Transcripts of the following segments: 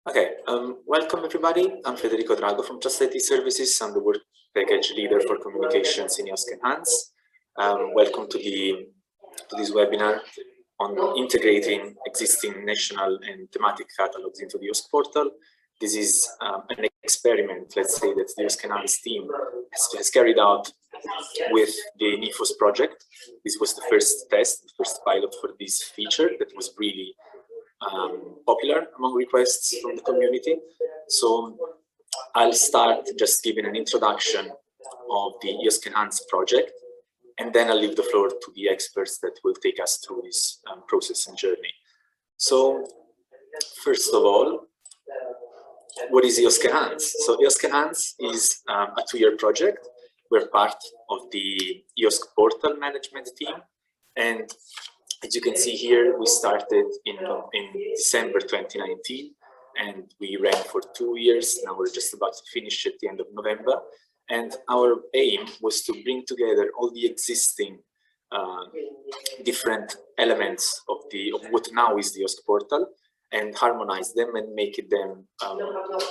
Okay, welcome everybody. I'm Federico Drago from Just IT Services. I'm the work package leader for communications in EOSC Enhance. Welcome to this webinar on integrating existing national and thematic catalogs into the EOSC portal. This is an experiment, let's say, that the EOSC Enhance team has carried out with the NI4OS project. This was the first test, the first pilot for this feature that was really popular among requests from the community. So I'll start just giving an introduction of the EOSC Enhance project, and then I'll leave the floor to the experts that will take us through this process and journey. So first of all, what is EOSC Enhance? So EOSC Enhance is a 2-year project. We're part of the EOSC Portal management team, and as you can see here, we started in December 2019, and we ran for 2 years. Now we're just about to finish at the end of November. And our aim was to bring together all the existing different elements of what now is the EOSC portal and harmonize them and make it them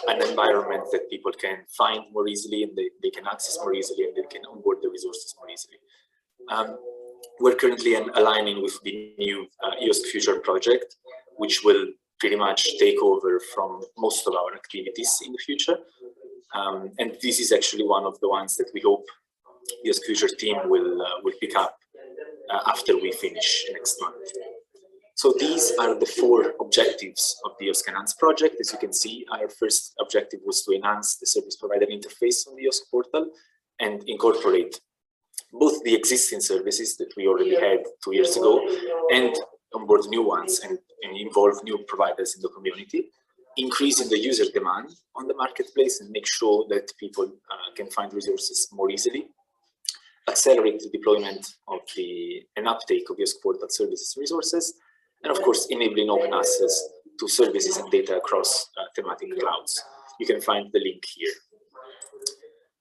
an environment that people can find more easily, and they can access more easily, and they can onboard the resources more easily. We're currently aligning with the new EOSC Future project, which will pretty much take over from most of our activities in the future. And this is actually one of the ones that we hope the EOSC Future team will pick up after we finish next month. So these are the 4 objectives of the EOSC Enhance project. As you can see, our first objective was to enhance the service provider interface on the EOSC portal and incorporate both the existing services that we already had 2 years ago and onboard new ones and involve new providers in the community, increasing the user demand on the marketplace and make sure that people can find resources more easily, accelerate the deployment of and uptake of EOSC portal services resources, and of course enabling open access to services and data across thematic clouds. You can find the link here.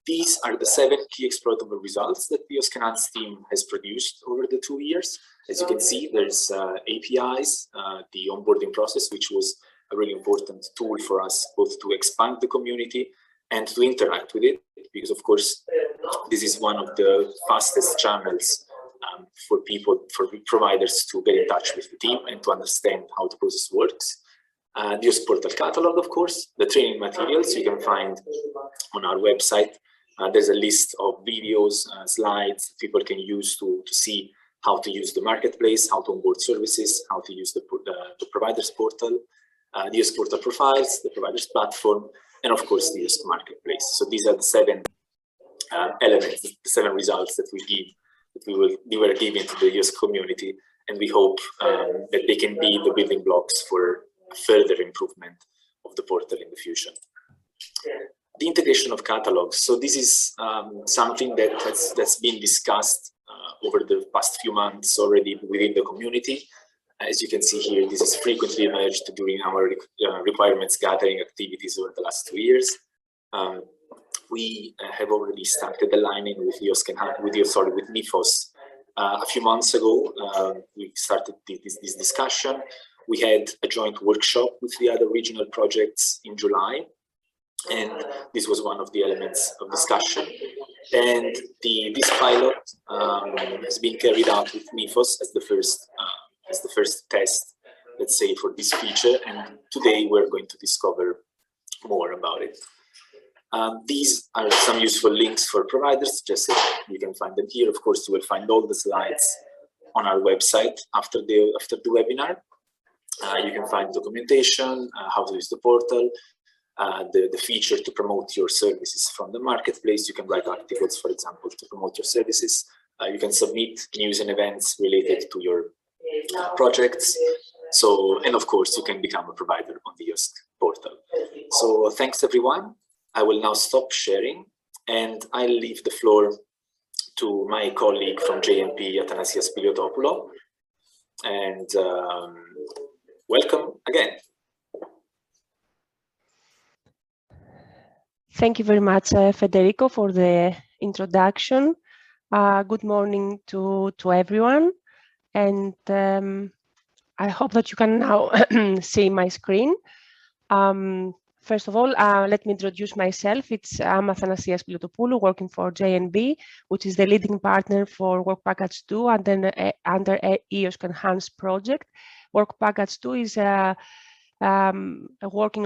These are the 7 key exploitable results that the EOSC Enhance team has produced over the 2 years. As you can see, there's APIs, the onboarding process, which was a really important tool for us both to expand the community and to interact with it, because of course this is one of the fastest channels for providers to get in touch with the team and to understand how the process works. The EOSC Portal catalog, of course, the training materials you can find on our website. There's a list of videos, slides people can use to see how to use the marketplace, how to onboard services, how to use the provider's portal, the EOSC portal profiles, the provider's platform, and of course the EOSC marketplace. So these are the 7 elements, the 7 results that we were giving to the EOSC community, and we hope that they can be the building blocks for further improvement of the portal in the future. The integration of catalogs. So this is something that's been discussed over the past few months already within the community. As you can see here, this is frequently emerged during our requirements gathering activities over the last 2 years. We have already started aligning with with NI4OS. A few months ago, we started this discussion. We had a joint workshop with the other regional projects in July, and this was one of the elements of discussion. And this pilot has been carried out with NI4OS as the first test, let's say, for this feature. And today we're going to discover more about it. These are some useful links for providers. Just so you can find them here. Of course, you will find all the slides on our website after the webinar. You can find documentation, how to use the portal, the feature to promote your services from the marketplace. You can write articles, for example, to promote your services. You can submit news and events related to your projects. So, and of course, you can become a provider on the EOSC portal. So thanks, everyone. I will now stop sharing, and I'll leave the floor to my colleague from JMP, Athanasios Spiliotopoulos. And welcome again. Thank you very much, Federico, for the introduction. Good morning to everyone, and I hope that you can now see my screen. First of all, let me introduce myself. I'm Athanasias Pilotopoulou, working for JNB, which is the leading partner for Work Package 2 under EOSC Enhanced project. Work Package 2 is working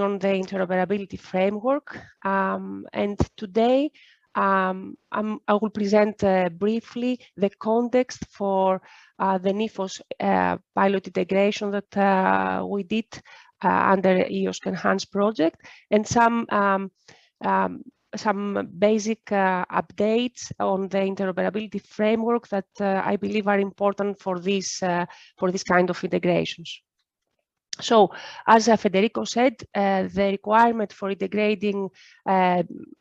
on the interoperability framework. And today, I will present briefly the context for the NI4OS pilot integration that we did under EOSC Enhanced project, and some basic updates on the interoperability framework that I believe are important for this kind of integrations. So, as Federico said, the requirement for integrating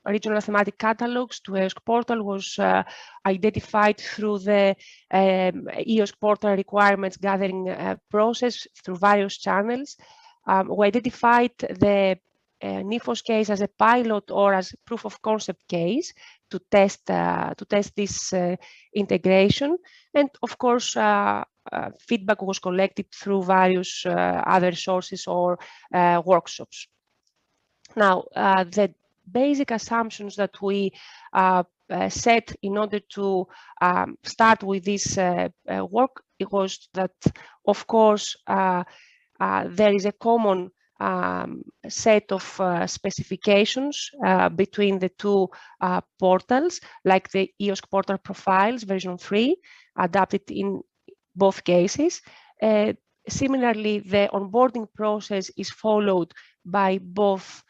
regional thematic catalogues to EOSC Portal was identified through the EOSC Portal requirements gathering process through various channels. We identified the NI4OS case as a pilot or as a proof of concept case to test this integration, and of course feedback was collected through various other sources or workshops. Now, the basic assumptions that we set in order to start with this work, it was that, of course, there is a common set of specifications between the two portals, like the EOSC Portal Profiles version 3, adapted in both cases. Similarly, the onboarding process is followed by both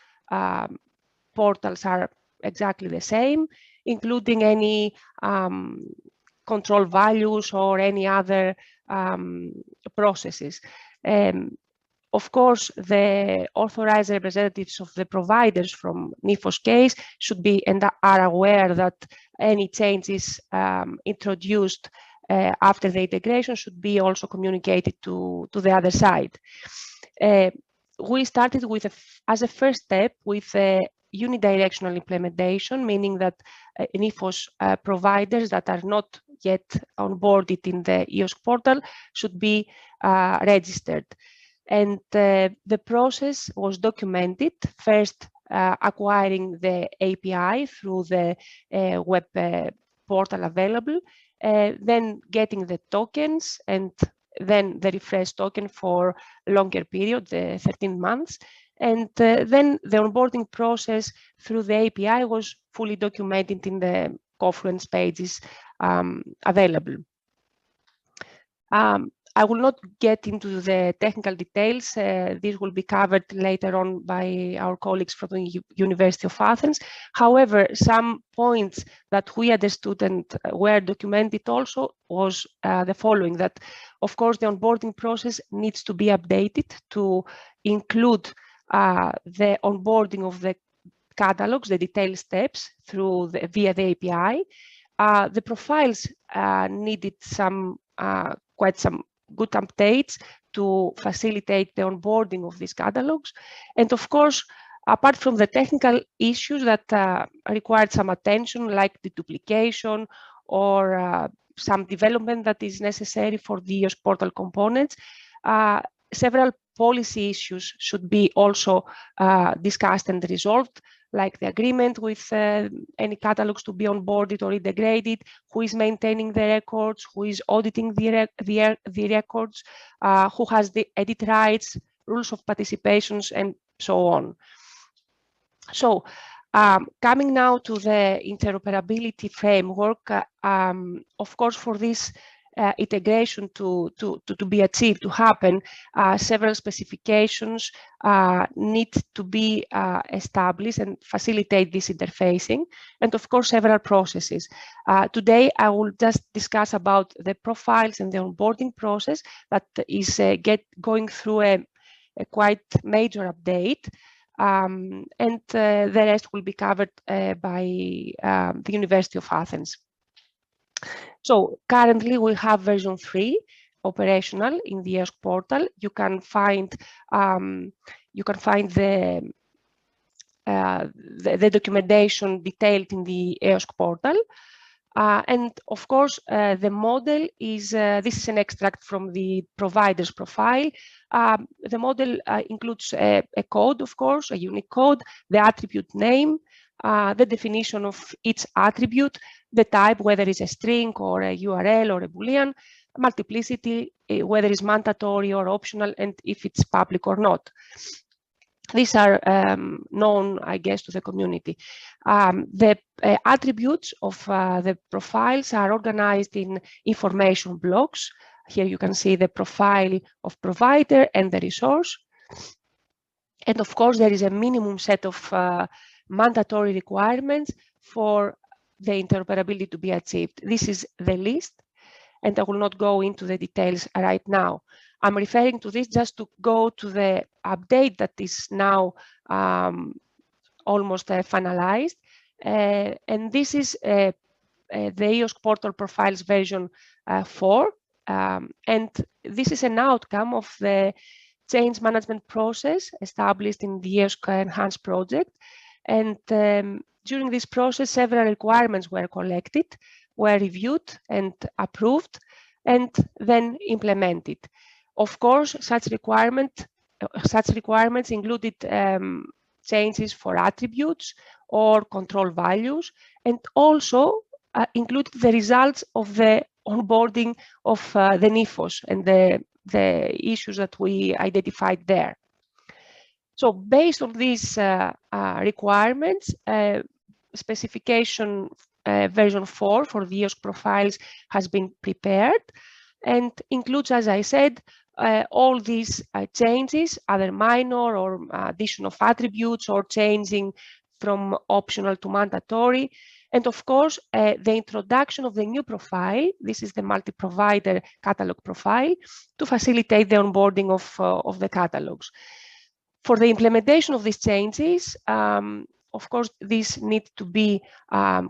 portals are exactly the same, including any control values or any other processes. Of course, the authorized representatives of the providers from NI4OS case should be and are aware that any changes introduced after the integration should be also communicated to the other side. We started with, as a first step, with a unidirectional implementation, meaning that NI4OS providers that are not yet onboarded in the EOSC portal should be registered. And the process was documented, first acquiring the API through the web portal available, then getting the tokens, and then the refresh token for a longer period, the 13 months. And then the onboarding process through the API was fully documented in the Confluence pages available. I will not get into the technical details. This will be covered later on by our colleagues from the University of Athens. However, some points that we understood and were documented also was the following, that of course the onboarding process needs to be updated to include the onboarding of the catalogues, the detailed steps via the API. The profiles needed quite some good updates to facilitate the onboarding of these catalogs. And of course, apart from the technical issues that required some attention, like the duplication or some development that is necessary for the EOSC portal components, several policy issues should be also discussed and resolved, like the agreement with any catalogs to be onboarded or integrated, who is maintaining the records, who is auditing the records, who has the edit rights, rules of participations, and so on. So, coming now to the interoperability framework, of course, for this integration to be achieved, to happen, several specifications need to be established and facilitate this interfacing, and of course several processes. Today I will just discuss about the profiles and the onboarding process that is going through a quite major update, and the rest will be covered by the University of Athens. So currently we have version 3 operational in the EOSC portal. You can find the documentation detailed in the EOSC portal. And of course, the model is, this is an extract from the provider's profile. the model includes a code, of course, a unique code, the attribute name, the definition of each attribute, the type, whether it's a string or a URL or a Boolean, multiplicity, whether it's mandatory or optional, and if it's public or not. These are known, I guess, to the community. The attributes of the profiles are organized in information blocks. Here you can see the profile of provider and the resource. And of course, there is a minimum set of mandatory requirements for the interoperability to be achieved. This is the list, and I will not go into the details right now. I'm referring to this just to go to the update that is now almost finalized. And this is the EOSC Portal Profiles version 4. And this is an outcome of the change management process established in the EOSC Enhanced project. And during this process, several requirements were collected, were reviewed and approved, and then implemented. Of course, such requirements included changes for attributes or control values, and also included the results of the onboarding of the NI4OS and the issues that we identified there. So based on these requirements, specification version 4 for the EOSC profiles has been prepared and includes, as I said, all these changes, either minor or addition of attributes or changing from optional to mandatory. And of course, the introduction of the new profile, this is the multi-provider catalog profile, to facilitate the onboarding of the catalogs. For the implementation of these changes, of course, these need to be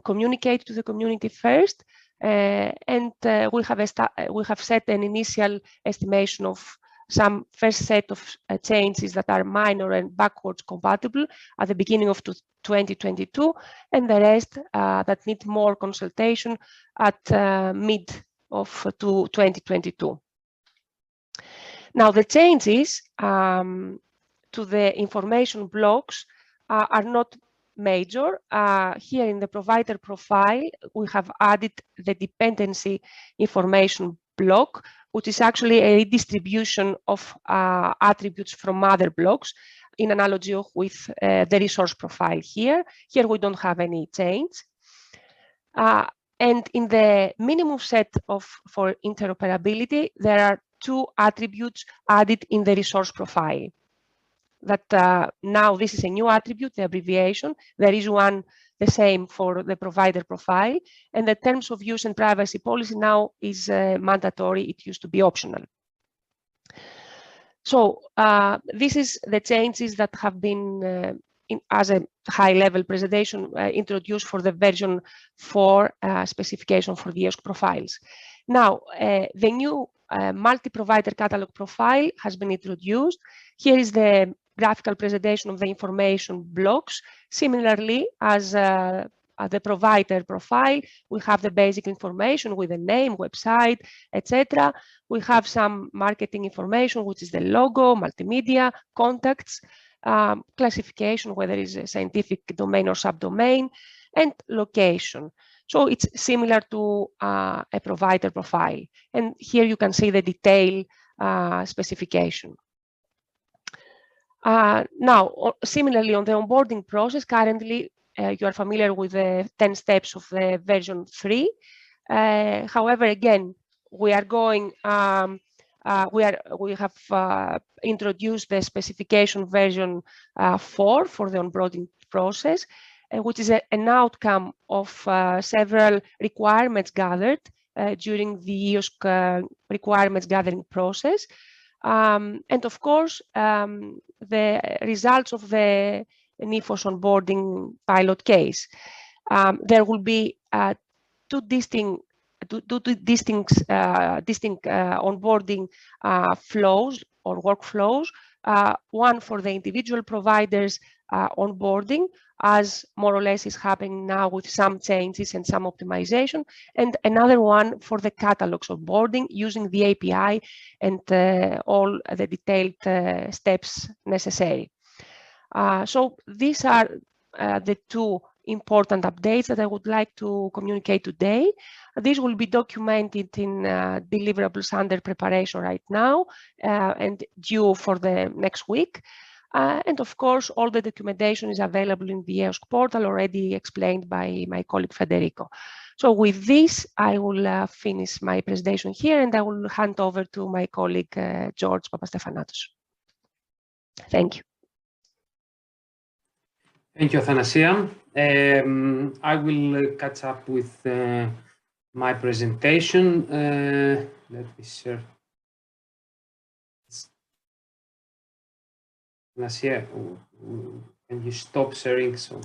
communicated to the community first. And we have set an initial estimation of some first set of changes that are minor and backwards compatible at the beginning of 2022, and the rest that need more consultation at mid of 2022. Now, the changes to the information blocks are not major. Here in the provider profile, we have added the dependency information block, which is actually a redistribution of attributes from other blocks in analogy with the resource profile here. Here we don't have any change. And in the minimum set for interoperability, there are 2 attributes added in the resource profile. That now this is a new attribute, the abbreviation. There is one the same for the provider profile, and the terms of use and privacy policy now is mandatory. It used to be optional. So this is the changes that have been as a high-level presentation introduced for the version 4 specification for the EOSC profiles. Now, the new multi-provider catalog profile has been introduced. Here is the graphical presentation of the information blocks. Similarly, as the provider profile, we have the basic information with the name, website, etc. We have some marketing information, which is the logo, multimedia, contacts, classification, whether it's a scientific domain or subdomain, and location. So it's similar to a provider profile. And here you can see the detail specification. Now, similarly on the onboarding process, currently you are familiar with the 10 steps of the version 3. However, again, we are going, we have introduced the specification version 4 for the onboarding process, which is an outcome of several requirements gathered during the EOSC requirements gathering process. And of course, the results of the NI4OS onboarding pilot case. There will be two distinct onboarding flows or workflows. one for the individual providers onboarding, as more or less is happening now with some changes and some optimization, and another one for the catalogs onboarding using the API and all the detailed steps necessary. So these are the two important updates that I would like to communicate today. This will be documented in deliverables under preparation right now and due for the next week. And of course, all the documentation is available in the EOSC portal, already explained by my colleague Federico. So with this, I will finish my presentation here, and I will hand over to my colleague George Papastefanatos. Thank you. Thank you, Athanasia. I will catch up with my presentation. Let me share. Athanasia, can you stop sharing? So.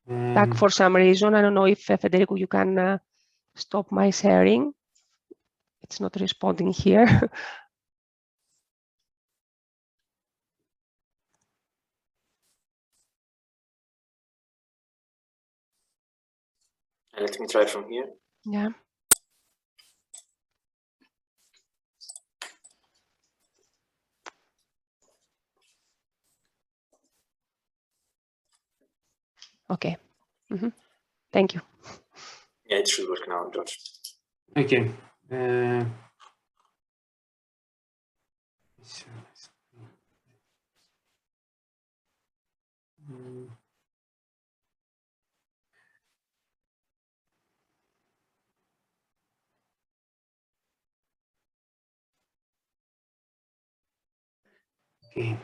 Back for some reason, I don't know if Federico, you can stop my sharing. It's not responding here. Let me try from here. Yeah. Okay. Thank you. Yeah, it should work now, George. Okay. Okay.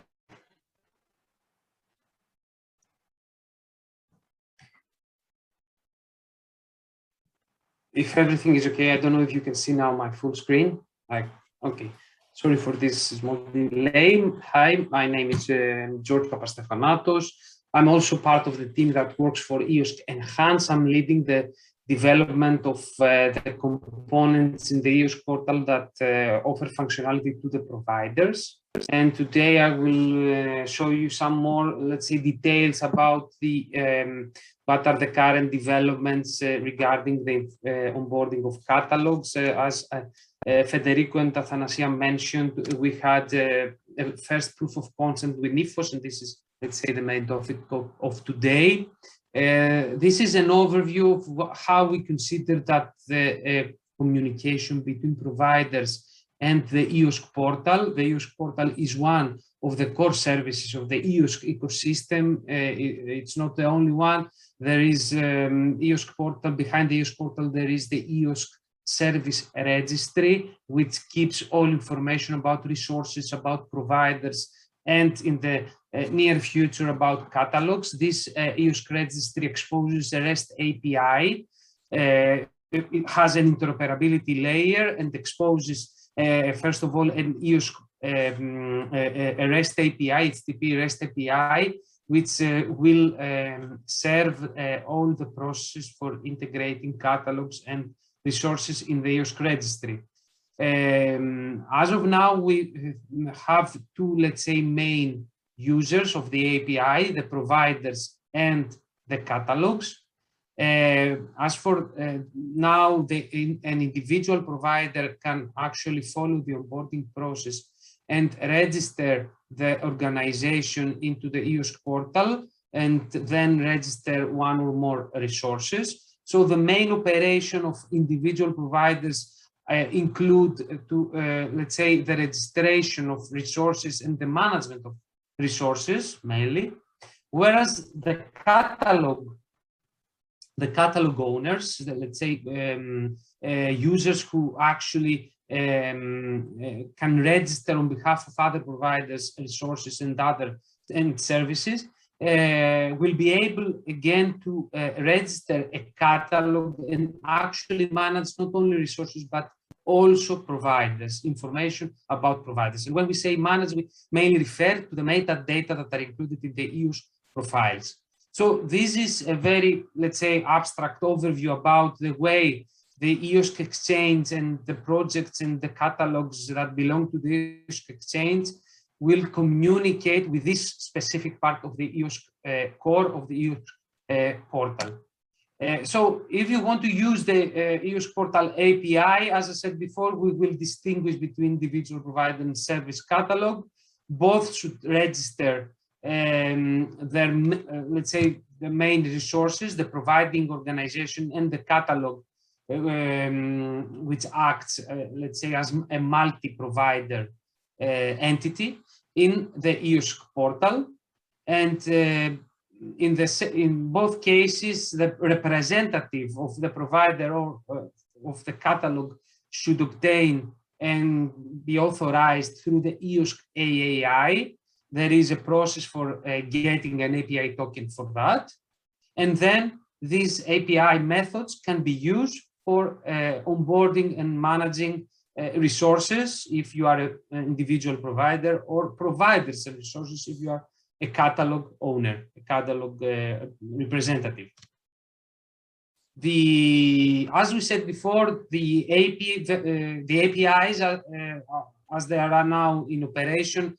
If everything is okay, I don't know if you can see now my full screen. Okay. Sorry for this small delay. Hi, my name is George Papastefanatos. I'm also part of the team that works for EOSC Enhance. I'm leading the development of the components in the EOSC portal that offer functionality to the providers. And today I will show you some more, let's say, details about the what are the current developments regarding the onboarding of catalogs. As Federico and Athanasia mentioned, we had a first proof of concept with NI4OS, and this is, let's say, the main topic of today. This is an overview of how we consider that the communication between providers and the EOSC portal. The EOSC portal is one of the core services of the EOSC ecosystem. It's not the only one. There is EOSC portal. Behind the EOSC portal, there is the EOSC service registry, which keeps all information about resources, about providers, and in the near future about catalogs. This EOSC registry exposes a REST API. It has an interoperability layer and exposes, first of all, an EOSC a REST API, HTTP REST API, which will serve all the processes for integrating catalogs and resources in the EOSC registry. As of now, we have two, let's say, main users of the API, the providers and the catalogs. As for now, an individual provider can actually follow the onboarding process and register the organization into the EOSC portal and then register one or more resources. So the main operation of individual providers include, let's say, the registration of resources and the management of resources mainly, whereas the catalog owners, let's say, users who actually can register on behalf of other providers, resources, and services, will be able again to register a catalog and actually manage not only resources but also providers, information about providers. And when we say manage, we mainly refer to the metadata that are included in the EOSC profiles. So this is a very, let's say, abstract overview about the way the EOSC exchange and the projects and the catalogs that belong to the EOSC exchange will communicate with this specific part of the EOSC core of the EOSC portal. So if you want to use the EOSC Portal API, as I said before, we will distinguish between individual provider and service catalog. Both should register their, let's say, the main resources, the providing organization and the catalog, which acts, let's say, as a multi-provider entity in the EOSC portal. And in both cases, the representative of the provider or of the catalog should obtain and be authorized through the EOSC AAI. There is a process for getting an API token for that. And then these API methods can be used for onboarding and managing resources if you are an individual provider, or providers and resources if you are a catalog owner, a catalog representative. As we said before, the APIs are, as they are now in operation,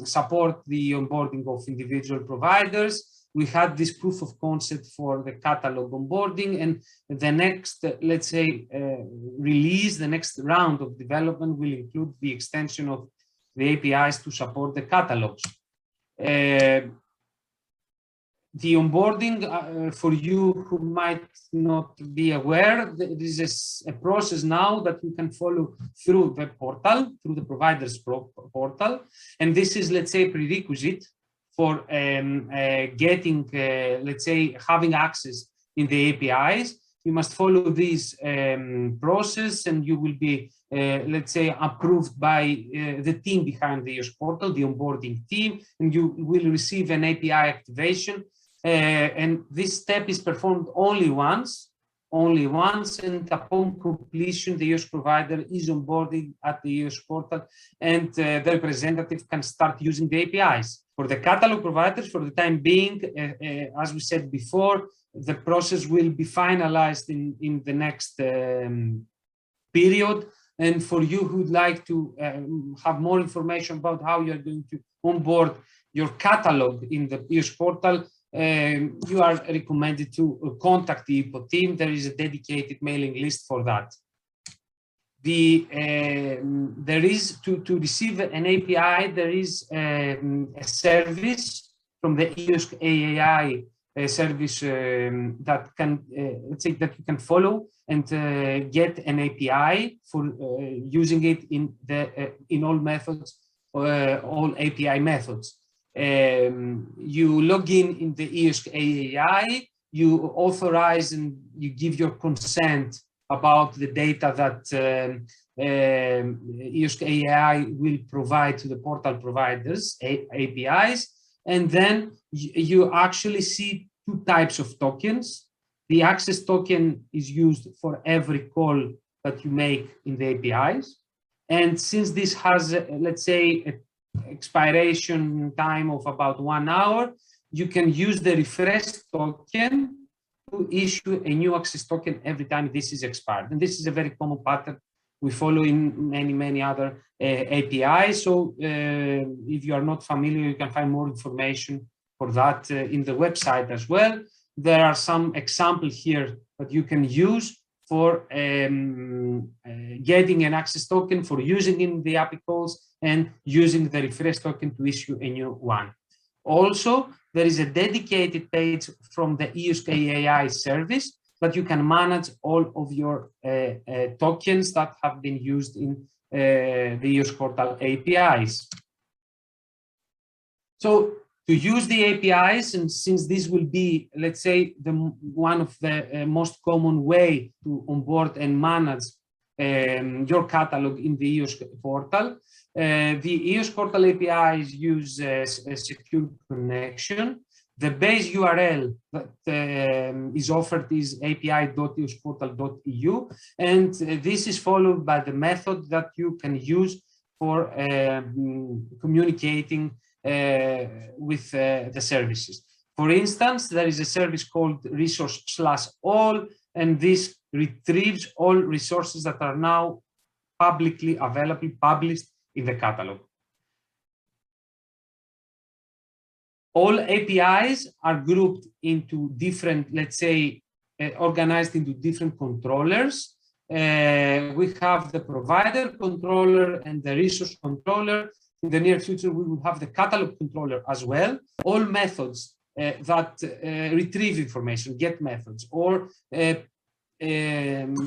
support the onboarding of individual providers. We had this proof of concept for the catalog onboarding, and the next, let's say, release, the next round of development will include the extension of the APIs to support the catalogs. The onboarding, for you who might not be aware, there is a process now that you can follow through the portal, through the provider's portal. And this is, let's say, a prerequisite for getting, let's say, having access in the APIs. You must follow this process, and you will be, let's say, approved by the team behind the EOSC portal, the onboarding team, and you will receive an API activation. And this step is performed only once, and upon completion, the EOSC provider is onboarded at the EOSC portal, and the representative can start using the APIs. For the catalog providers, for the time being, as we said before, the process will be finalized in the next period. And for you who would like to have more information about how you're going to onboard your catalog in the EOSC portal, you are recommended to contact the EPO team. There is a dedicated mailing list for that. There is, to receive an API, there is a service from the EOSC AAI service that can, let's say, that you can follow and get an API for using it in all methods, all API methods. You log in the EOSC AAI, you authorize and you give your consent about the data that EOSC AAI will provide to the portal providers, APIs, and then you actually see two types of tokens. The access token is used for every call that you make in the APIs. And since this has, let's say, an expiration time of about 1 hour, you can use the refresh token to issue a new access token every time this is expired. And this is a very common pattern we follow in many other APIs. So if you are not familiar, you can find more information for that in the website as well. There are some examples here that you can use for getting an access token, for using in the API calls, and using the refresh token to issue a new one. Also, there is a dedicated page from the EOSC AAI service that you can manage all of your tokens that have been used in the EOSC Portal APIs. So to use the APIs, and since this will be, let's say, one of the most common way to onboard and manage your catalog in the EOSC portal, The EOSC Portal APIs use a secure connection. The base URL that is offered is api.eosportal.eu, and this is followed by the method that you can use for communicating with the services. For instance, there is a service called resource/all, and this retrieves all resources that are now publicly available, published in the catalog. All APIs are grouped into different, let's say, organized into different controllers. We have the provider controller and the resource controller. In the near future, we will have the catalog controller as well. All methods that retrieve information, get methods, or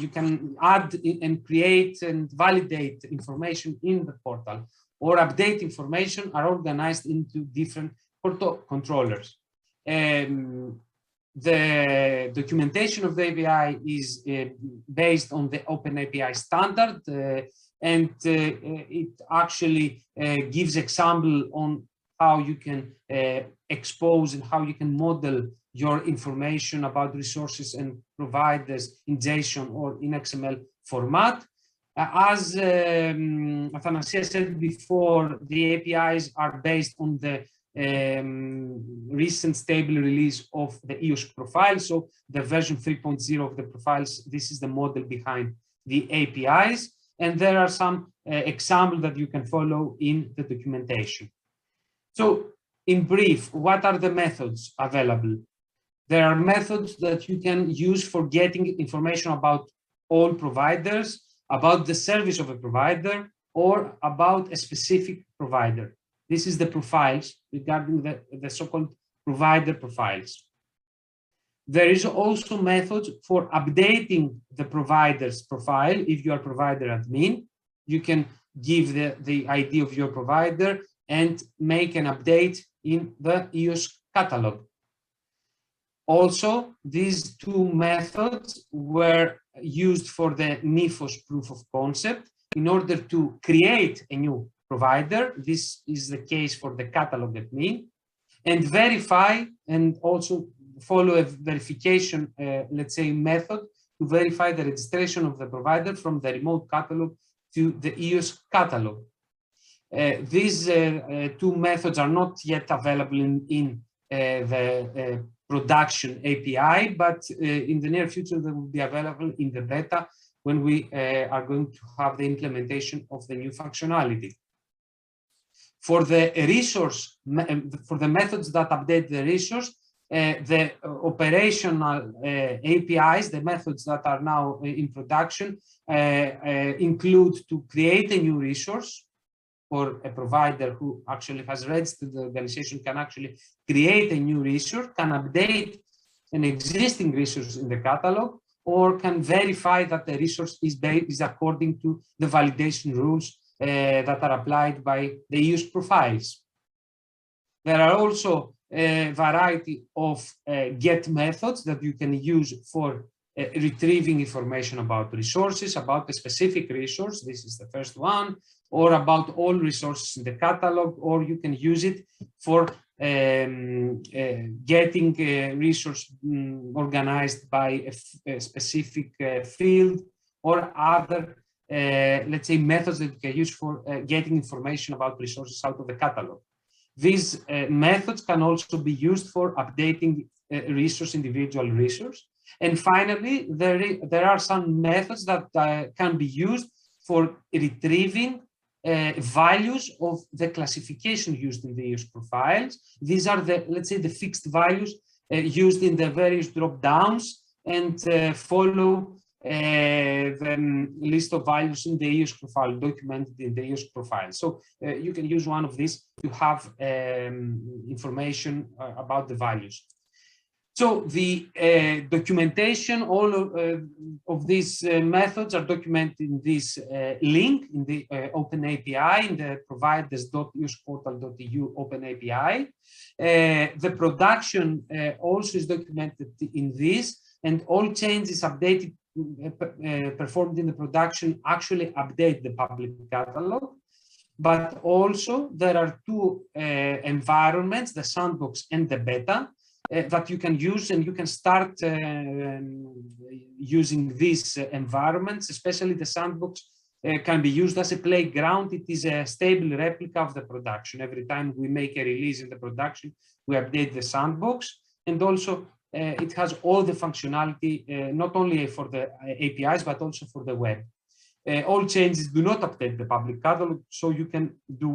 you can add and create and validate information in the portal, or update information, are organized into different controllers. The documentation of the API is based on the OpenAPI standard, and it actually gives example on how you can expose and how you can model your information about resources and providers in JSON or in XML format. As Athanasias said before, the APIs are based on the recent stable release of the EOSC profile. So the version 3.0 of the profiles, this is the model behind the APIs. And there are some examples that you can follow in the documentation. So in brief, what are the methods available? There are methods that you can use for getting information about all providers, about the service of a provider, or about a specific provider. This is the profiles regarding the so-called provider profiles. There is also methods for updating the provider's profile. If you are provider admin, you can give the ID of your provider and make an update in the EOSC catalog. Also, these two methods were used for the NI4OS proof of concept in order to create a new provider. This is the case for the catalog admin, and verify and also follow a verification, let's say, method to verify the registration of the provider from the remote catalog to the EOSC catalog. These two methods are not yet available in the production API, but in the near future they will be available in the beta when we are going to have the implementation of the new functionality. For the resource, for the methods that update the resource, the operational APIs, the methods that are now in production, include to create a new resource, or a provider who actually has registered the organization can actually create a new resource, can update an existing resource in the catalog, or can verify that the resource is according to the validation rules that are applied by the EOSC profiles. There are also a variety of GET methods that you can use for retrieving information about resources, about a specific resource. This is the first one, or about all resources in the catalog, or you can use it for getting a resource organized by a specific field, or other, let's say, methods that you can use for getting information about resources out of the catalog. These methods can also be used for updating individual resource. And finally, there are some methods that can be used for retrieving values of the classification used in the EOSC profiles. These are the, let's say, the fixed values used in the various drop-downs, and follow the list of values in the EOSC profile, documented in the EOSC profile. So you can use one of these to have information about the values. So the documentation, all of these methods are documented in this link in the OpenAPI, in the providers.eosportal.eu OpenAPI. The production also is documented in this, and all changes updated performed in the production actually update the public catalog. but also there are two environments, the sandbox and the beta, that you can use, and you can start using these environments, especially the sandbox can be used as a playground. It is a stable replica of the production. Every time we make a release in the production, we update the sandbox, and also it has all the functionality, not only for the APIs, but also for the web. All changes do not update the public catalog, so you can do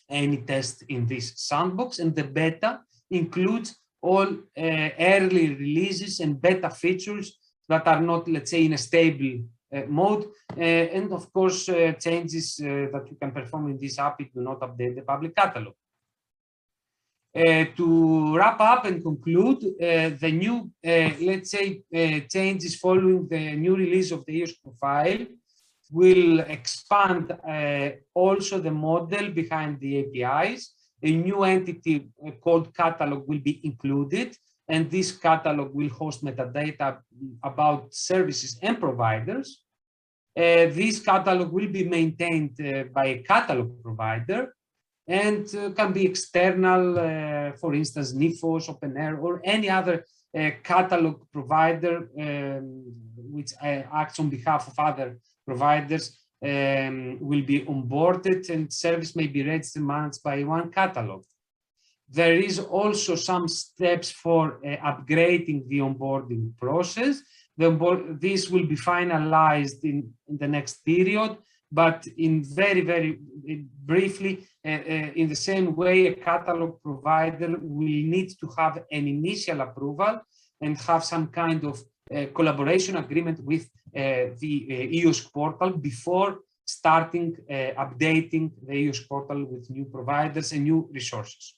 any test in this sandbox, and the beta includes all early releases and beta features that are not, let's say, in a stable mode, and of course changes that you can perform in this API do not update the public catalog. To wrap up and conclude, the new, let's say, changes following the new release of the EOSC profile will expand also the model behind the APIs. A new entity called catalog will be included, and this catalog will host metadata about services and providers. This catalog will be maintained by a catalog provider, and can be external, for instance, NI4OS, OpenAir, or any other catalog provider which acts on behalf of other providers will be onboarded, and service may be registered and managed by one catalog. There is also some steps for upgrading the onboarding process. This will be finalized in the next period, but in very briefly, in the same way, a catalog provider will need to have an initial approval and have some kind of collaboration agreement with the EOSC portal before starting updating the EOSC portal with new providers and new resources.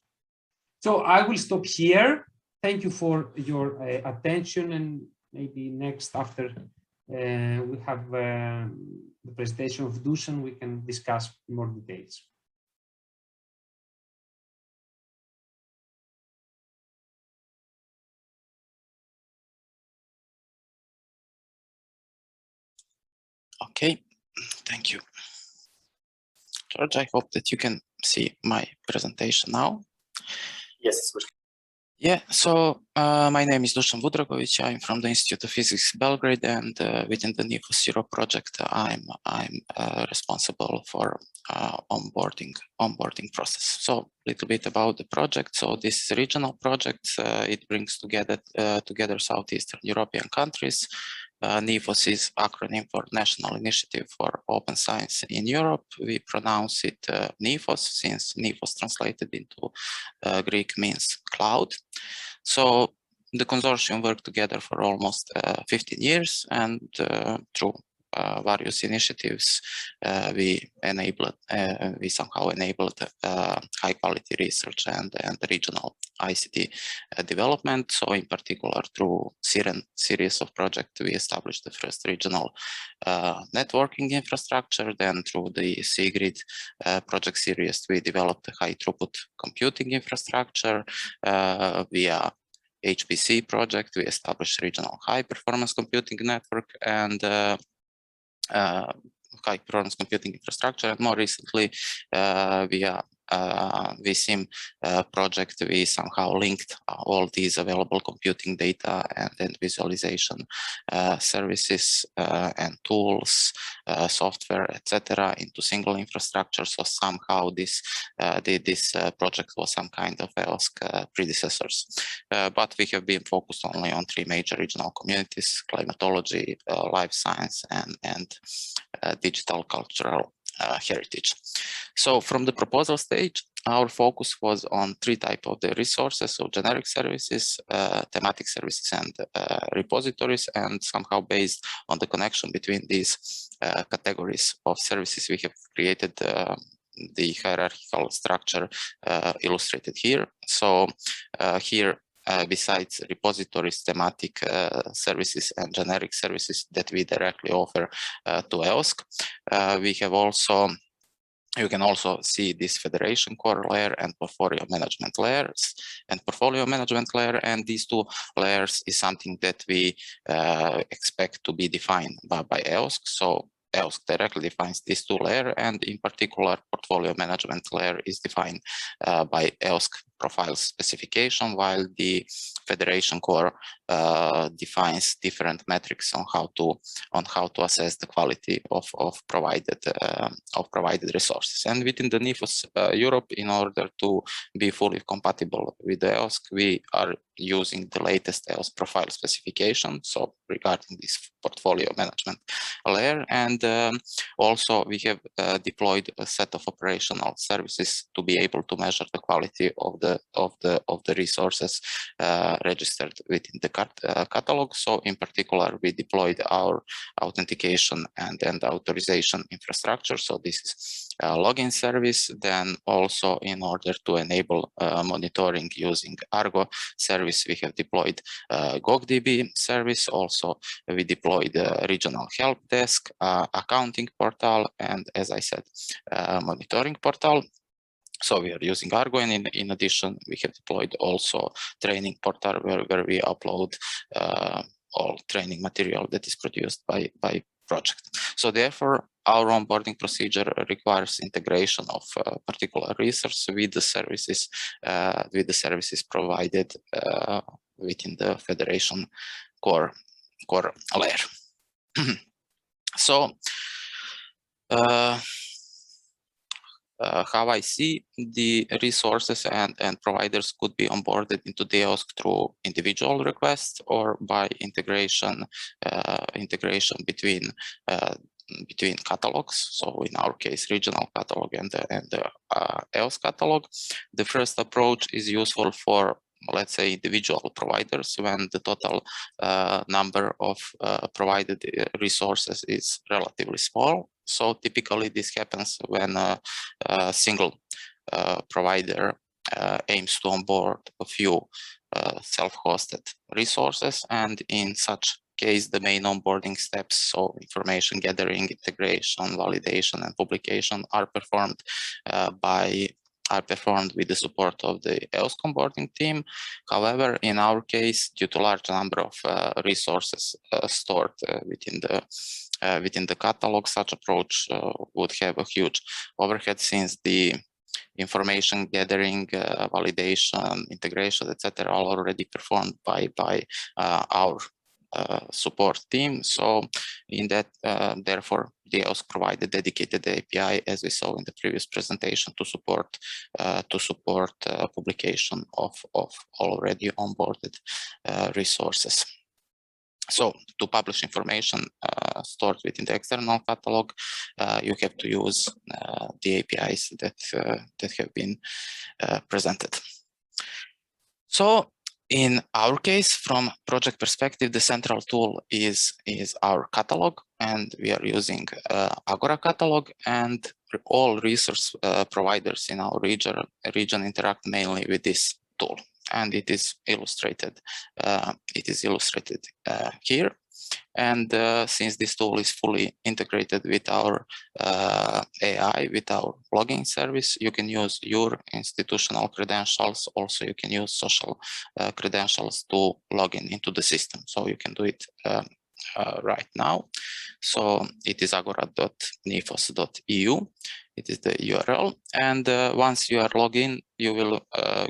So I will stop here. Thank you for your attention, and maybe next, after we have the presentation of Dusan, we can discuss more details. Okay, thank you, George. I hope that you can see my presentation now. Yes. Yeah, so my name is Dusan Vudragovic. I'm from the Institute of Physics Belgrade, and within the NI4OS-Europe project, I'm responsible for onboarding process. So a little bit about the project. So this is a regional project. It brings together Southeastern European countries. NI4OS is acronym for National Initiative for Open Science in Europe. We pronounce it NI4OS, since NI4OS translated into Greek means cloud. So the consortium worked together for almost 15 years, and through various initiatives, we somehow enabled high quality research and regional ICT development. So in particular, through SIREN series of projects, we established the first regional networking infrastructure. Then through the SIGRID project series, we developed a high throughput computing infrastructure. Via HPC project, we established regional high performance computing network and high performance computing infrastructure. And more recently, via vSIM project, we somehow linked all these available computing data and visualization services and tools, software, etc., into single infrastructure. So somehow this project was some kind of EOSC predecessors. But we have been focused only on three major regional communities: climatology, life science, and digital cultural heritage. So from the proposal stage, our focus was on three types of the resources: so generic services, thematic services, and repositories. And somehow based on the connection between these categories of services, we have created the hierarchical structure illustrated here. So here, besides repositories, thematic services, and generic services that we directly offer to EOSC, we have also, you can also see this federation core layer and portfolio management layers. And portfolio management layer and these two layers is something that we expect to be defined by EOSC. So EOSC directly defines these two layers, and in particular, portfolio management layer is defined by EOSC profile specification, while the federation core defines different metrics on how to assess the quality of provided resources. And within the NI4OS Europe, in order to be fully compatible with the EOSC, we are using the latest EOSC profile specification. So regarding this portfolio management layer, and also we have deployed a set of operational services to be able to measure the quality of the resources registered within the catalog. So in particular, we deployed our authentication and authorization infrastructure. So this is a login service. Then also, in order to enable monitoring using Argo service, we have deployed GogDB service. Also, we deployed a regional help desk, accounting portal, and as I said, monitoring portal. So we are using Argo, and in addition, we have deployed also training portal where we upload all training material that is produced by project. So therefore, our onboarding procedure requires integration of particular resource with the services provided within the federation core layer. So how I see the resources and providers could be onboarded into the EOSC through individual requests or by integration between catalogs. So in our case, regional catalog and the EOSC catalog. The first approach is useful for, let's say, individual providers when the total number of provided resources is relatively small. So typically this happens when a single provider aims to onboard a few self-hosted resources, and in such case the main onboarding steps, so information gathering, integration, validation, and publication are performed with the support of the EOSC onboarding team. However, in our case, due to large number of resources stored within the catalog, such approach would have a huge overhead, since the information gathering, validation, integration, etc., are already performed by our support team. So in that, therefore, the EOSC provide a dedicated API, as we saw in the previous presentation, to support publication of already onboarded resources. So to publish information stored within the external catalog, you have to use the APIs that have been presented. So in our case, from project perspective, the central tool is our catalog, and we are using Agora catalog, and all resource providers in our region interact mainly with this tool, and it is illustrated. Here. And since this tool is fully integrated with our AI, with our login service, you can use your institutional credentials. Also, you can use social credentials to log into the system. So you can do it right now. So it is agora.niforos.eu. It is the URL. And once you are logged in, you will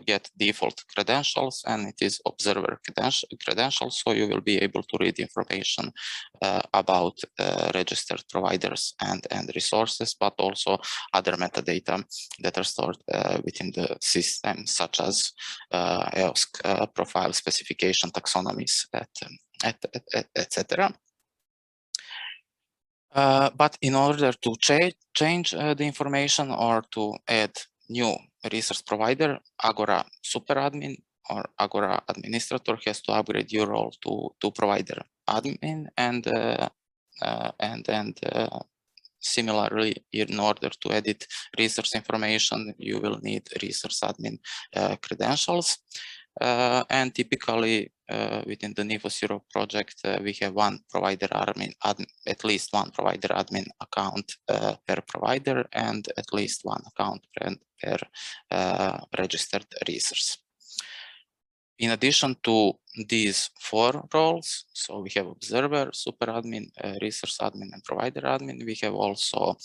get default credentials, and it is observer credentials. So you will be able to read information about registered providers and resources, but also other metadata that are stored within the system, such as EOSC profile specification, taxonomies, etc. But in order to change the information or to add new resource provider, Agora superadmin or Agora administrator has to upgrade your role to provider admin, and similarly, in order to edit resource information, you will need resource admin credentials. And typically, within the NI4OS Europe project, we have one provider admin, at least one provider admin account per provider, and at least one account per registered resource. In addition to these 4 roles, so we have observer, super admin, resource admin, and provider admin. We have also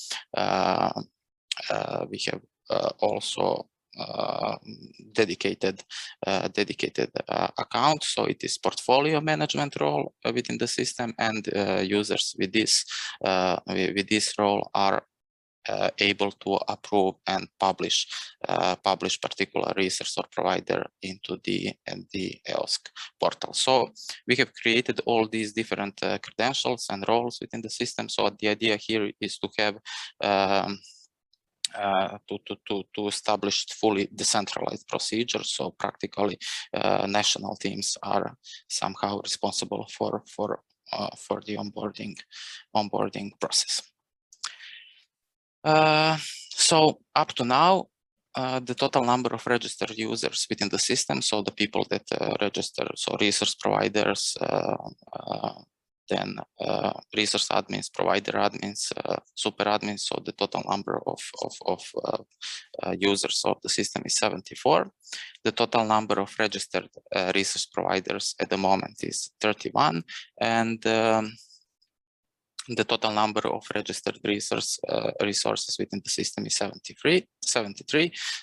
dedicated account. So it is portfolio management role within the system, and users with this role are able to approve and publish particular resource or provider into the EOSC portal. So we have created all these different credentials and roles within the system. So the idea here is to have to establish fully decentralized procedures. So practically national teams are somehow responsible for the onboarding process. So up to now, the total number of registered users within the system, so the people that register, so resource providers, then resource admins, provider admins, super admins, so the total number of users of the system is 74. The total number of registered resource providers at the moment is 31, and the total number of registered resources within the system is 73.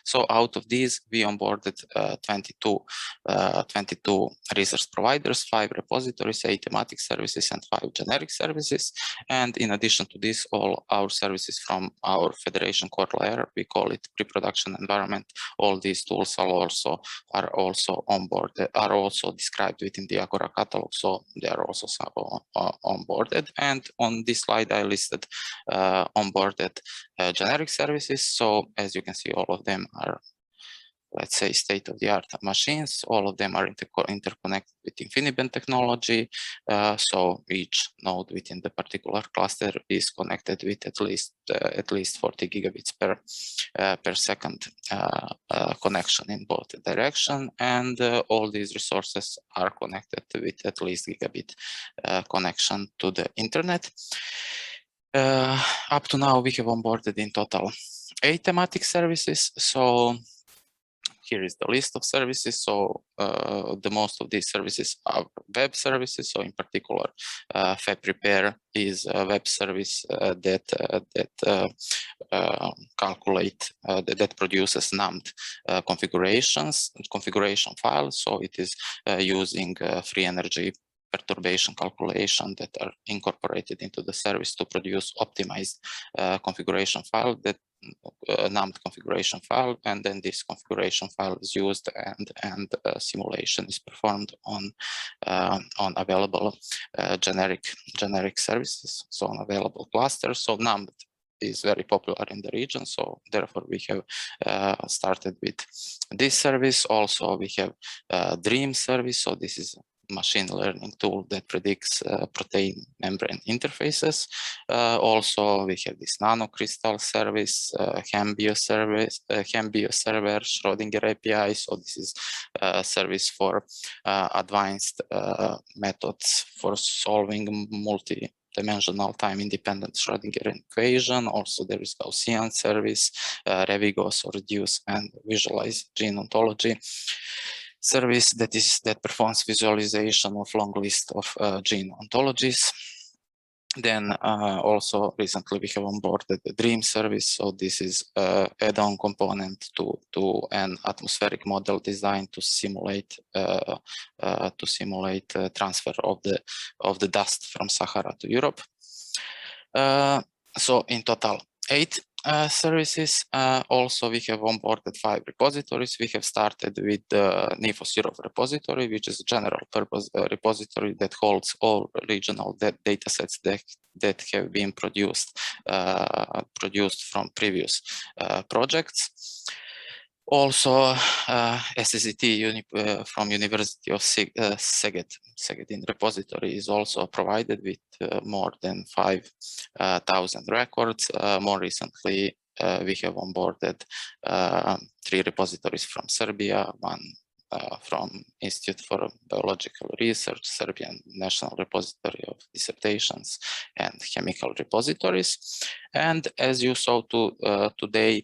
So out of these, we onboarded 22 resource providers, 5 repositories, 8 thematic services, and 5 generic services. And in addition to this, all our services from our federation core layer, we call it pre-production environment. All these tools are also onboarded, are also described within the Agora catalog, so they are also onboarded. And on this slide, I listed onboarded generic services. So as you can see, all of them are, let's say, state-of-the-art machines. All of them are interconnected with InfiniBand technology. So each node within the particular cluster is connected with at least 40 gigabits per second connection in both direction, and all these resources are connected with at least gigabit connection to the internet. Up to now, we have onboarded in total 8 thematic services. So here is the list of services. So the most of these services are web services. So in particular, FabPrepare is a web service that produces NAMD configuration files. So it is using free energy perturbation calculation that are incorporated into the service to produce optimized configuration file, that NAMD configuration file, and then this configuration file is used and simulation is performed on available generic services, so on available clusters. So NAMD is very popular in the region, so therefore we have started with this service. Also we have Dream service, so this is machine learning tool that predicts protein membrane interfaces. Also, we have this nanocrystal service, Hembio service, Hembio server, Schrödinger API. So this is a service for advanced methods for solving multi-dimensional time-independent Schrödinger equation. Also, there is Gaussian service, Revigo, so reduce and visualize gene ontology service that performs visualization of long list of gene ontologies. Then also recently we have onboarded the Dream service. So this is add-on component to an atmospheric model designed to simulate transfer of the dust from Sahara to Europe. So in total 8 services. Also, we have onboarded 5 repositories. We have started with the NI4OS-Europe repository, which is a general purpose repository that holds all regional data sets that have been produced from previous projects. Also, SSET from University of Szeged repository is also provided with more than 5,000 records. More recently, we have onboarded 3 repositories from Serbia, one from Institute for Biological Research, Serbian National Repository of Dissertations, and chemical repositories. And as you saw today,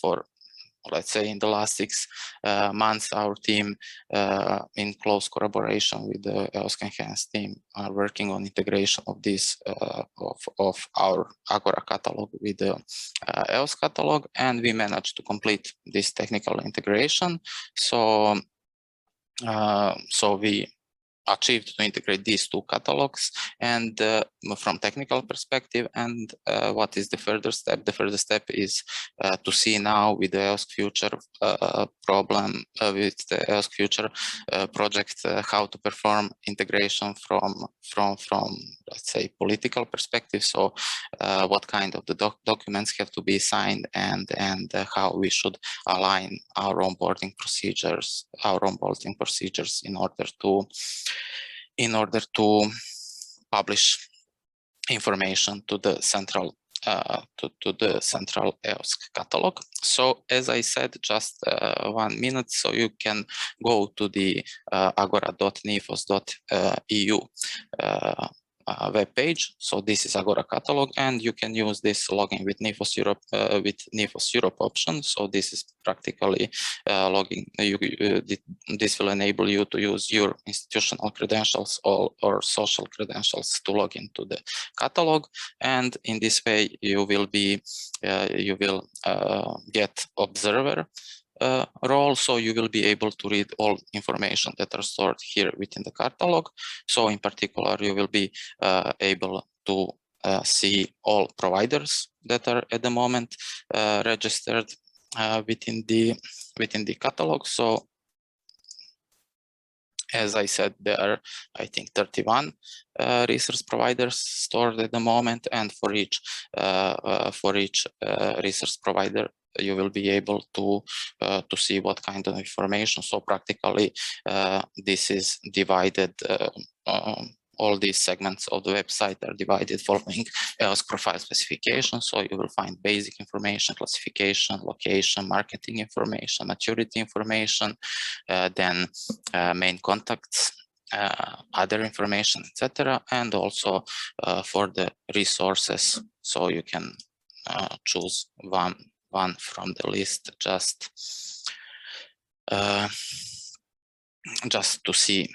for let's say in the last 6 months, our team, in close collaboration with the EOSC Enhanced team, are working on integration of this of our Agora catalog with the EOSC catalog, and we managed to complete this technical integration. So we achieved to integrate these 2 catalogs, and from technical perspective. And what is the further step? The further step is to see now with the EOSC Future problem, with the EOSC Future project, how to perform integration from let's say political perspective. So what kind of the documents have to be signed, and how we should align our onboarding procedures in order to publish information to the central EOSC catalog. So as I said, just 1 minute, so you can go to the agora.nifos.eu web page. So this is Agora catalog, and you can use this login with NI4OS-Europe with NI4OS-Europe option. So this is practically logging. This will enable you to use your institutional credentials or social credentials to log into the catalog, and in this way you will get observer role, so you will be able to read all information that are stored here within the catalog. So in particular, you will be able to see all providers that are at the moment registered within the catalog. So as I said, there are, I think, 31 resource providers stored at the moment, and for each resource provider, you will be able to see what kind of information. So practically, this is divided. All these segments of the website are divided following EOSC profile specification. So you will find basic information, classification, location, marketing information, maturity information, then main contacts, other information, etc. And also for the resources. So you can choose one from the list just to see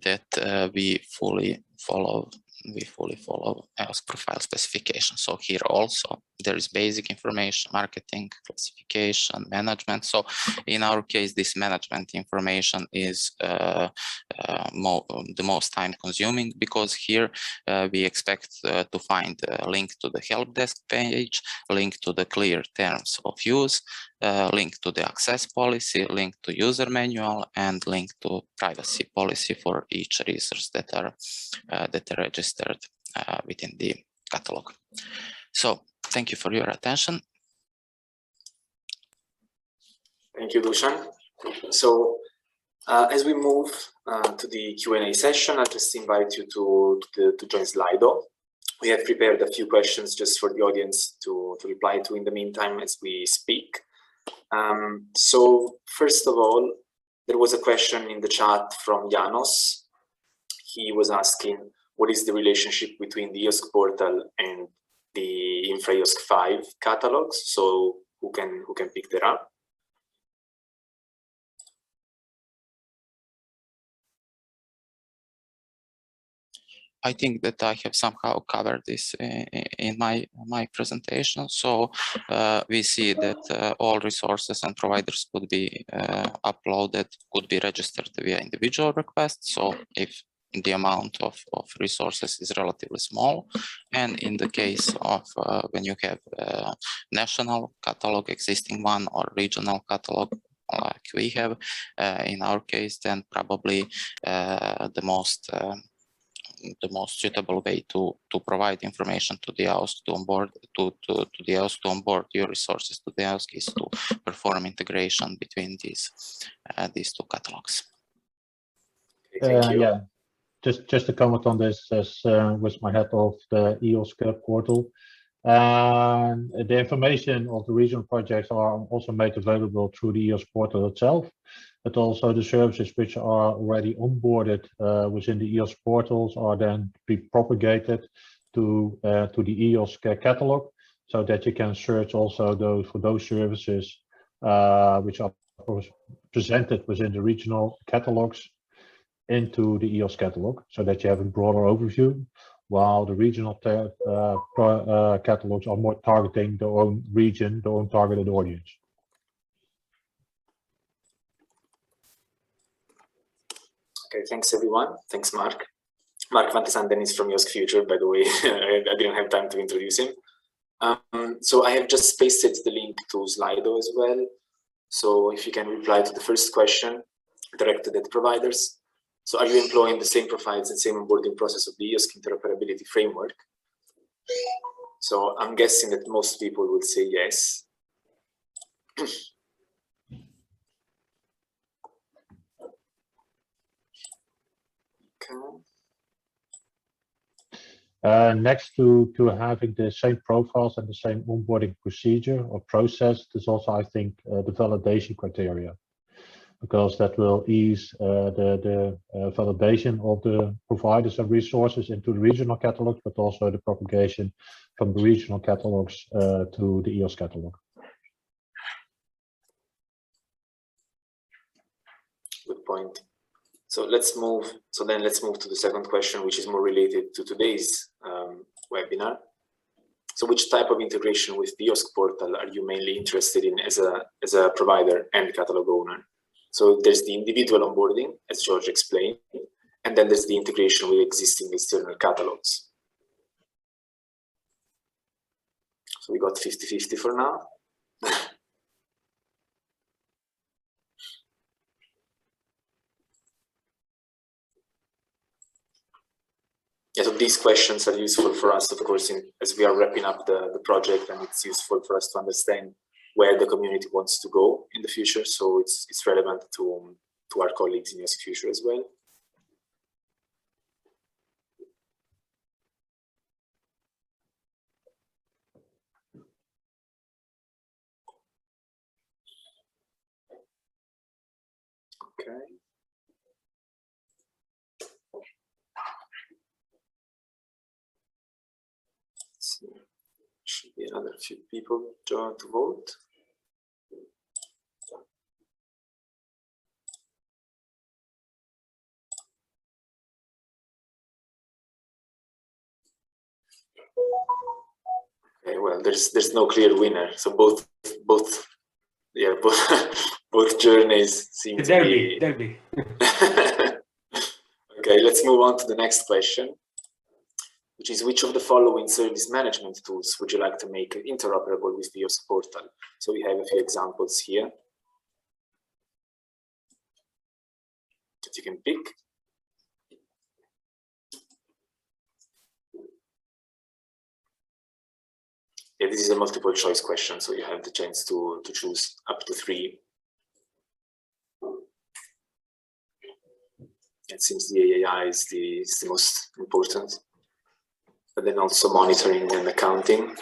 that we fully follow EOSC profile specification. So here also there is basic information, marketing, classification, management. So in our case, this management information is the most time consuming, because here we expect to find a link to the help desk page, link to the clear terms of use, link to the access policy, link to user manual, and link to privacy policy for each resource that are registered within the catalog. So thank you for your attention. Thank you, Dusan. So as we move to the Q&A session, I'll just invite you to join Slido. We have prepared a few questions just for the audience to reply to in the meantime as we speak. So first of all, there was a question in the chat from Janos. He was asking, what is the relationship between the EOSC portal and the NI4OS 5 catalogs? So who can pick that up? I think that I have somehow covered this in my presentation. So we see that all resources and providers could be uploaded, could be registered via individual requests. So if the amount of resources is relatively small, and in the case of when you have a national catalog, existing one, or regional catalog like we have in our case, then probably the most suitable way to provide information to the EOSC to onboard the EOSC to onboard your resources to the EOSC is to perform integration between these two catalogs. Thank you. Yeah, just to comment on this, as with my head of the EOSC Portal, the information of the regional projects are also made available through the EOSC Portal itself, but also the services which are already onboarded within the EOSC portals are then be propagated to the EOSC catalog, so that you can search also for those services which are presented within the regional catalogs into the EOS catalog, so that you have a broader overview, while the regional catalogs are more targeting their own region, their own targeted audience. Okay, thanks everyone. Thanks, Mark. Mark van Tessanden is from EOSC Future, by the way. I didn't have time to introduce him. So I have just pasted the link to Slido as well. So if you can reply to the first question directed at providers. So are you employing the same profiles and same onboarding process of the EOSC interoperability framework? So I'm guessing that most people would say yes. Next to having the same profiles and the same onboarding procedure or process, there's also, I think, the validation criteria, because that will ease the validation of the providers and resources into the regional catalogs, but also the propagation from the regional catalogs to the EOS catalog. Good point. So let's move. So then let's move to the second question, which is more related to today's webinar. So which type of integration with the EOSC portal are you mainly interested in as a provider and catalog owner? So there's the individual onboarding, as George explained, and then there's the integration with existing external catalogs. So we got 50-50 for now. Yeah, so these questions are useful for us, of course, as we are wrapping up the project, and it's useful for us to understand where the community wants to go in the future. So it's relevant to our colleagues in EOSC Future as well. Okay. So should be another few people to vote. Okay, well, there's no clear winner. So both journeys seem to be Derby. Okay, let's move on to the next question, which is which of the following service management tools would you like to make interoperable with the EOSC portal? So we have a few examples here that you can pick. Yeah, this is a multiple choice question, so you have the chance to choose up to 3. It seems the AAI is the most important, but then also monitoring and accounting.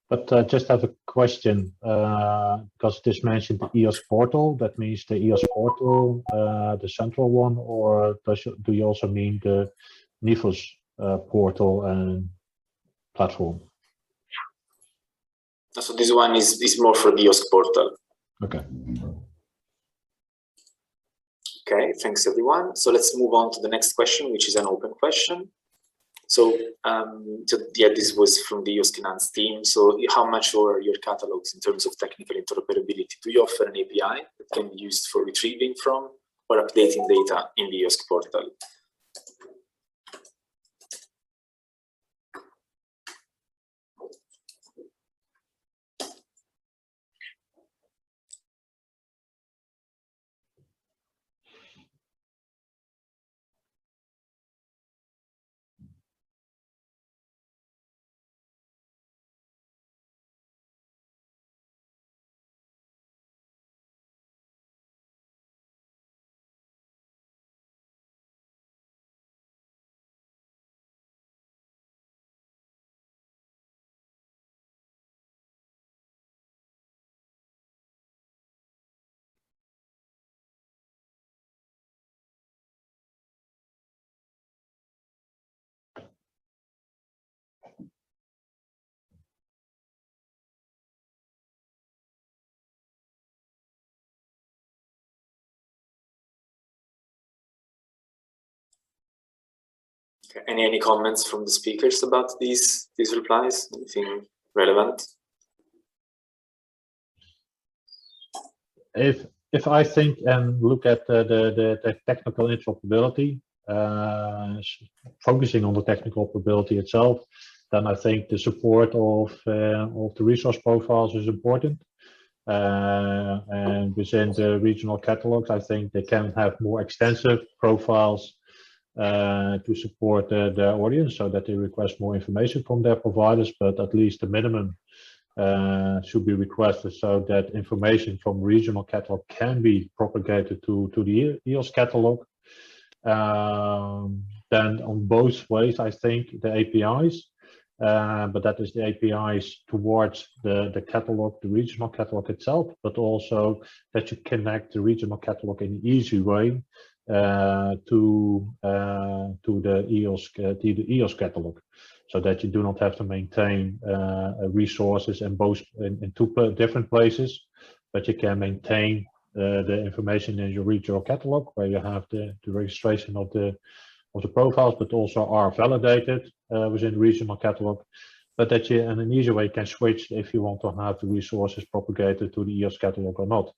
But just have a question, because this mentioned the EOS portal. That means the EOS portal, the central one, or do you also mean the NI4OS portal and platform? So this one is more for the EOSC portal. Okay. Okay, thanks everyone. So let's move on to the next question, which is an open question. So, yeah, this was from the EOSC Finance team. So how mature are your catalogs in terms of technical interoperability? Do you offer an API that can be used for retrieving from or updating data in the EOSC portal? Okay. Any comments from the speakers about these replies? Anything relevant? If I think and look at the technical interoperability, focusing on the technical interoperability itself, then I think the support of the resource profiles is important. And within the regional catalogs, I think they can have more extensive profiles to support their audience, so that they request more information from their providers, but at least the minimum should be requested so that information from regional catalog can be propagated to the EOS catalog. Then on both ways, I think the APIs, but that is the APIs towards the catalog, the regional catalog itself, but also that you connect the regional catalog in an easy way to the EOS catalog, so that you do not have to maintain resources in two different places, but you can maintain the information in your regional catalog, where you have the registration of the profiles, but also are validated within the regional catalog, but that you in an easy way can switch if you want to have the resources propagated to the EOS catalog or not,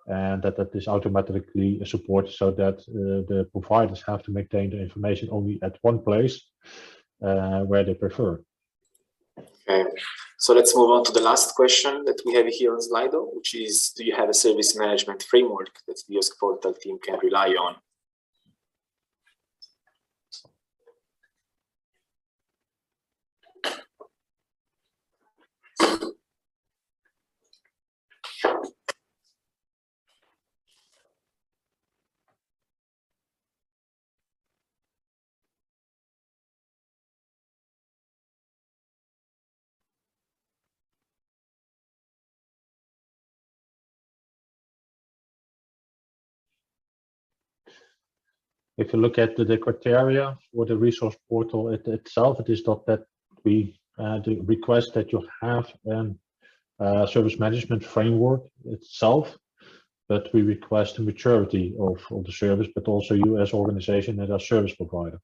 and that is automatically supported, so that the providers have to maintain the information only at one place where they prefer. Okay, so let's move on to the last question that we have here on Slido, which is, do you have a service management framework that the EOSC Portal team can rely on? If you look at the criteria for the resource portal itself, it is not that we request that you have a service management framework itself, but we request the maturity of the service, but also you as organization and as service provider.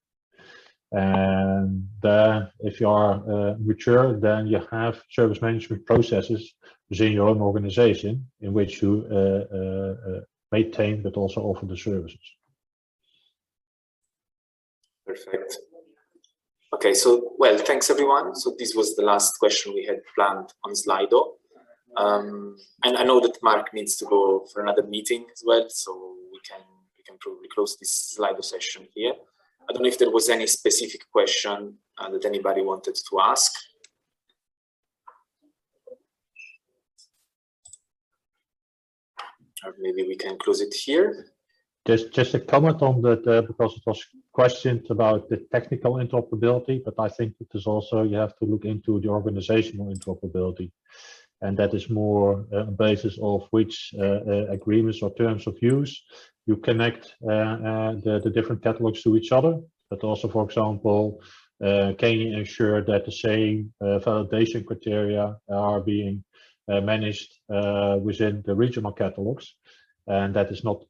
And then if you are mature, then you have service management processes within your own organization in which you maintain but also offer the services. Perfect. Okay, so, well, thanks everyone. So this was the last question we had planned on Slido. And I know that Mark needs to go for another meeting as well, so we can probably close this Slido session here. I don't know if there was any specific question that anybody wanted to ask. Or maybe we can close it here. Just a comment on that, because it was questioned about the technical interoperability, but I think it is also, you have to look into the organizational interoperability. And that is more a basis of which agreements or terms of use you connect the different catalogs to each other. But also, for example, can you ensure that the same validation criteria are being managed within the regional catalogs? And that is not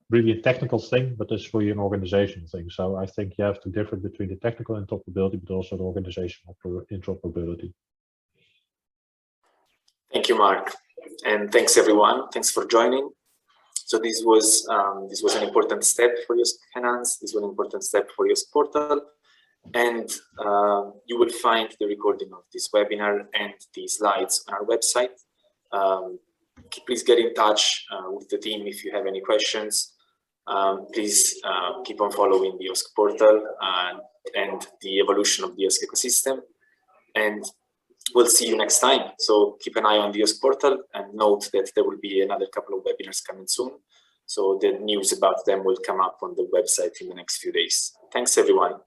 really a technical thing, but it's really an organizational thing. So I think you have to differ between the technical interoperability, but also the organizational interoperability. Thank you, Mark, and thanks everyone. Thanks for joining. So this was an important step for EOSC Finance. This was an important step for EOSC Portal, and you will find the recording of this webinar and the slides on our website. Please get in touch with the team if you have any questions. Please keep on following the EOSC Portal and the evolution of the EOSC ecosystem, and we'll see you next time. So keep an eye on the EOSC Portal and note that there will be another couple of webinars coming soon. So the news about them will come up on the website in the next few days. Thanks everyone.